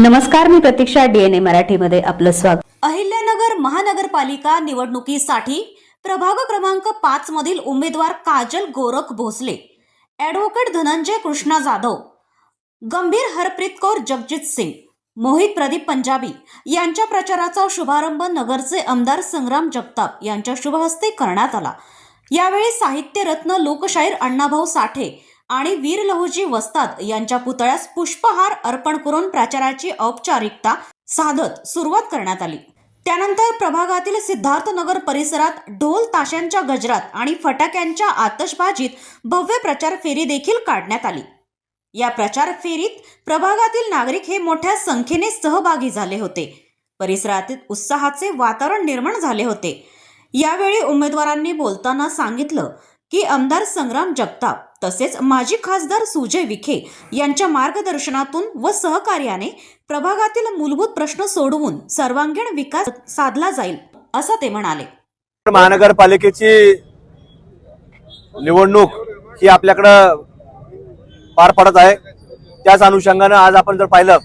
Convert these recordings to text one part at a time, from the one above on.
नमस्कार, मी प्रतीक्षा, DNA मराठीमध्ये आपलं स्वागत। अहिल्यानगर महानगरपालिका निवडणुकीसाठी प्रभाग क्रमांक 5 मधील उमेदवार काजल गोरख भोसले, ॲडव्होकेट धनंजय कृष्णा जाधव, गंभीर हरप्रीत कौर जगजीत सिंग, मोहित प्रदीप पंजाबी यांच्या प्रचाराचा शुभारंभ नगरचे आमदार संग्राम जगताप यांच्या शुभहस्ते करण्यात आला। यावेळी साहित्यरत्न लोकशाहीर अण्णाभाऊ साठे आणि वीर लहुजी वस्ताद यांच्या पुतळ्यास पुष्पहार अर्पण करून प्रचाराची औपचारिकता साधत सुरुवात करण्यात आली। त्यानंतर प्रभागातील सिद्धार्थनगर परिसरात ढोल ताशांच्या गजरात आणि फटाक्यांच्या आतषबाजीत भव्य प्रचार फेरी देखील काढण्यात आली। या प्रचार फेरीत प्रभागातील नागरिक हे मोठ्या संख्येने सहभागी झाले होते। परिसरातील उत्साहाचे वातावरण निर्माण झाले होते। यावेळी उमेदवारांनी बोलताना सांगितलं की आमदार संग्राम जगताप तसेच माजी खासदार सुजय विखे यांच्या मार्गदर्शनातून व सहकार्याने प्रभागातील मूलभूत प्रश्न सोडवून सर्वांगीण विकास साधला जाईल असं ते म्हणाले। महानगरपालिकेची निवडणूक ही आपल्याकडे पार पडत आहे। त्याच अनुषंगाने आज आपण जर पाहिलं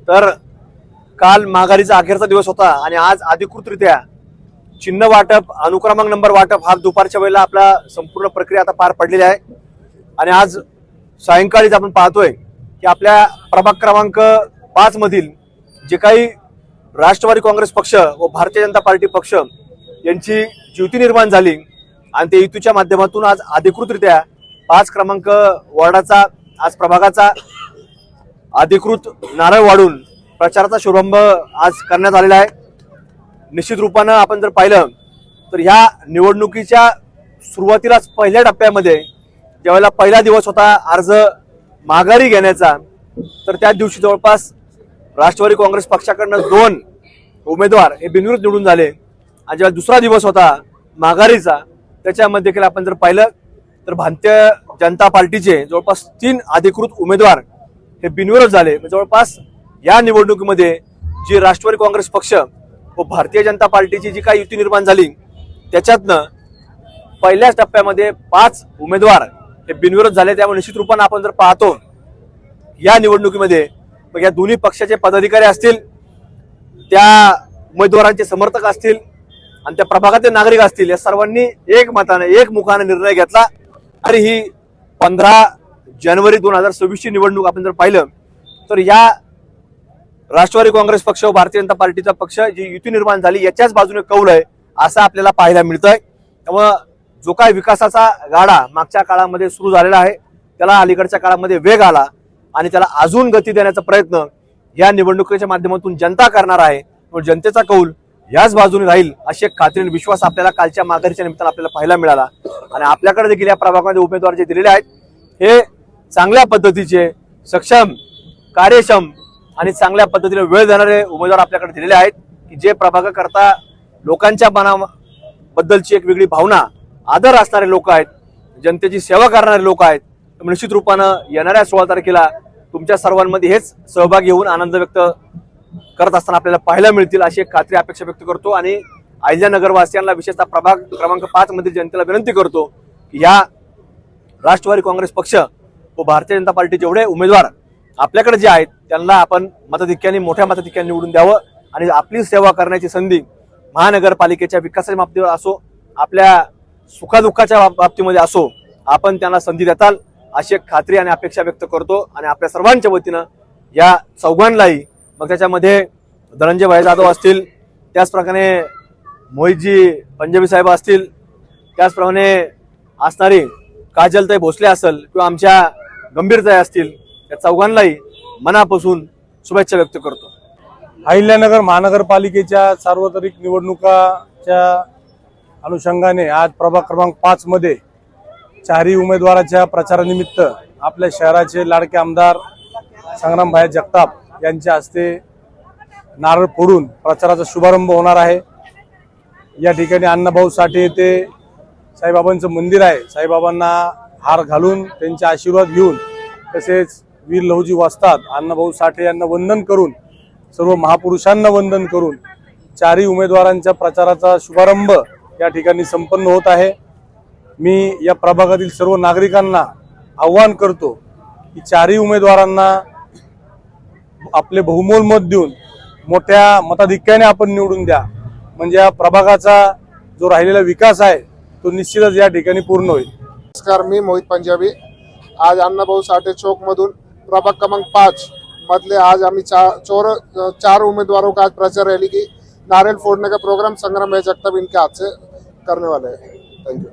तर काल माघारीचा अखेरचा दिवस होता आणि आज अधिकृतरित्या चिन्ह वाटप, अनुक्रमांक नंबर वाटप हा दुपारच्या वेळेला आपला संपूर्ण प्रक्रिया आता पार पडलेली आहे। आणि आज सायंकाळीच आपण पाहतोय की आपल्या प्रभाग क्रमांक 5 मधील जे काही राष्ट्रवादी काँग्रेस पक्ष व भारतीय जनता पार्टी पक्ष यांची युती निर्माण झाली आणि त्या युतीच्या माध्यमातून आज अधिकृतरित्या 5 क्रमांक वॉर्डाचा आज प्रभागाचा अधिकृत नारळ वाढून प्रचाराचा शुभारंभ आज करण्यात आलेला आहे। निश्चित रूपानं आपण जर पाहिलं तर ह्या निवडणुकीच्या सुरुवातीलाच पहिल्या टप्प्यामध्ये ज्यावेळेला पहिला दिवस होता अर्ज माघारी घेण्याचा, तर त्या दिवशी जवळपास राष्ट्रवादी काँग्रेस पक्षाकडनं 2 उमेदवार हे बिनविरोध निवडून झाले आणि जेव्हा दुसरा दिवस होता माघारीचा त्याच्यामध्ये देखील आपण जर पाहिलं तर भारतीय जनता पार्टीचे जवळपास 3 अधिकृत उमेदवार हे बिनविरोध झाले। जवळपास या निवडणुकीमध्ये जी राष्ट्रवादी काँग्रेस पक्ष व भारतीय जनता पार्टीची जी काही युती निर्माण झाली त्याच्यातनं पहिल्याच टप्प्यामध्ये 5 उमेदवार हे बिनविरोध झाले। त्यामुळे निश्चित रूपाने आपण जर पाहतो या निवडणुकीमध्ये मग या दोन्ही पक्षाचे पदाधिकारी असतील, त्या उमेदवारांचे समर्थक असतील आणि त्या प्रभागातील नागरिक असतील, या सर्वांनी एकमुखाने निर्णय घेतला। आणि ही 15 जानेवारी 2026 ची निवडणूक आपण जर पाहिलं तर या राष्ट्रवादी काँग्रेस पक्ष व भारतीय जनता पार्टीचा पक्ष जी युती निर्माण झाली याच्याच बाजूने कौल आहे असं आपल्याला पाहायला मिळतंय। त्यामुळे जो काही विकासाचा गाडा मागच्या काळामध्ये सुरू झालेला आहे त्याला अलीकडच्या काळामध्ये वेग आला आणि त्याला अजून गती देण्याचा प्रयत्न या निवडणुकीच्या माध्यमातून जनता करणार आहे। जनतेचा कौल याच बाजूने राहील अशी एक खात्री आणि विश्वास आपल्याला कालच्या माघारीच्या निमित्तानं आपल्याला पाहायला मिळाला। आणि आपल्याकडे देखील या प्रभागामध्ये उमेदवार जे दिलेले आहेत हे चांगल्या पद्धतीचे, सक्षम, कार्यक्षम आणि चांगल्या पद्धतीने वेळ देणारे उमेदवार आपल्याकडे दिलेले आहेत की जे प्रभागाकरता लोकांच्या मनाबद्दलची एक वेगळी भावना, आदर असणारे लोक आहेत, जनतेची सेवा करणारे लोक आहेत। निश्चित रूपानं येणाऱ्या 16 तारखेला तुमच्या सर्वांमध्ये हेच सहभागी होऊन आनंद व्यक्त करत असताना आपल्याला पाहायला मिळतील अशी एक खात्री अपेक्षा व्यक्त करतो। आणि अहिल्यानगरवासियांना विशेषतः प्रभाग क्रमांक 5 मधील जनतेला विनंती करतो की या राष्ट्रवादी काँग्रेस पक्ष व भारतीय जनता पार्टी जेवढे उमेदवार आपल्याकडे जे आहेत त्यांना आपण मताधिक्याने, मोठ्या मताधिक्याने निवडून द्यावं आणि आपली सेवा करण्याची संधी महानगरपालिकेच्या विकासाच्या बाबतीवर असो, आपल्या सुखादुःखाच्या बाबतीमध्ये असो, आपण त्यांना संधी देताल अशी एक खात्री आणि अपेक्षा व्यक्त करतो। आणि आपल्या सर्वांच्या वतीनं या चौघांनाही, मग त्याच्यामध्ये धनंजय भाई जाधव असतील, त्याचप्रमाणे मोहितजी पंजाबी साहेब असतील, त्याचप्रमाणे असणारी काजलताई भोसले असेल किंवा आमच्या गंभीरताई असतील, या चौघांनाही मनापासून शुभेच्छा व्यक्त करतो। अहिल्यानगर महानगरपालिकेच्या सार्वत्रिक निवडणुकाच्या अनुषंगाने आज प्रभाग क्रमांक 5 मध्ये 4 उमेदवाराच्या प्रचारानिमित्त आपल्या शहराचे लाडके आमदार संग्राम भाई जगताप यांच्या हस्ते नारळ फोडून प्रचाराचा शुभारंभ होणार आहे। या ठिकाणी अण्णाभाऊ साठे येथे साईबाबांचं मंदिर आहे, साईबाबांना हार घालून त्यांचे आशीर्वाद घेऊन तसेच वीर लहुजी वस्ताद अण्णाभाऊ साठे यांना वंदन करून, सर्व महापुरुषांना वंदन करून 4 उमेदवारांच्या प्रचाराचा शुभारंभ या ठिकाणी संपन्न होत आहे। मी या प्रभागातील सर्व नागरिकांना आवाहन करतो की 4 उमेदवारांना आपले बहुमोल मत देऊन मोठ्या मताधिक्याने आपण निवडून द्या, म्हणजे या प्रभागाचा जो राहिलेला विकास आहे तो निश्चितच या ठिकाणी पूर्ण होईल. नमस्कार, मी मोहित पंजाबी. आज अण्णाभाऊ साठे चौक मधून प्रभाग क्रमांक 5 मधले आज आम्ही चार उम्मीदवारों का आज प्रचार रैली की नारियल फोड़ने का प्रोग्राम संग्राम भाई जगताप इनके हाथ से करने वाले हैं. थँक्यू.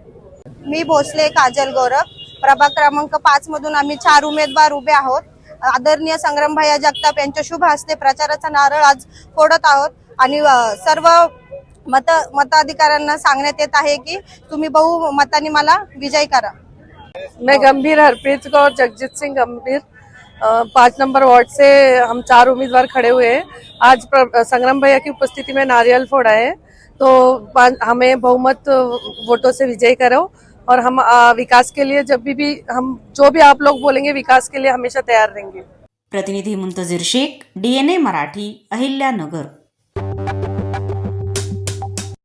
मी भोसले काजल गोरख. प्रभाग क्रमांक 5 मधून आम्ही 4 उमेदवार उभे आहोत. आदरणीय संग्रामभाई जगताप यांच्या शुभ हस्ते प्रचाराचा नारळ आज फोडत आहोत आणि सर्व मताधिकाऱ्यांना सांगण्यात येत आहे की तुम्ही बहुमताने मला विजयी करा. मैं गंभीर हरप्रीत कौर जगजीत सिंह गंभीर 5 नंबर वार्ड से हम 4 उम्मीदवार खड़े हुए हैं. आज संग्राम भैया की उपस्थिति में नारियल फोड़ा है, तो हमें बहुमत वोटों से विजयी करो और हम विकास के लिए जब भी हम जो भी आप लोग बोलेंगे विकास के लिए हमेशा तैयार रहेंगे. प्रतिनिधी मुंतजीर शेख, DNA मराठी, अहिल्यानगर.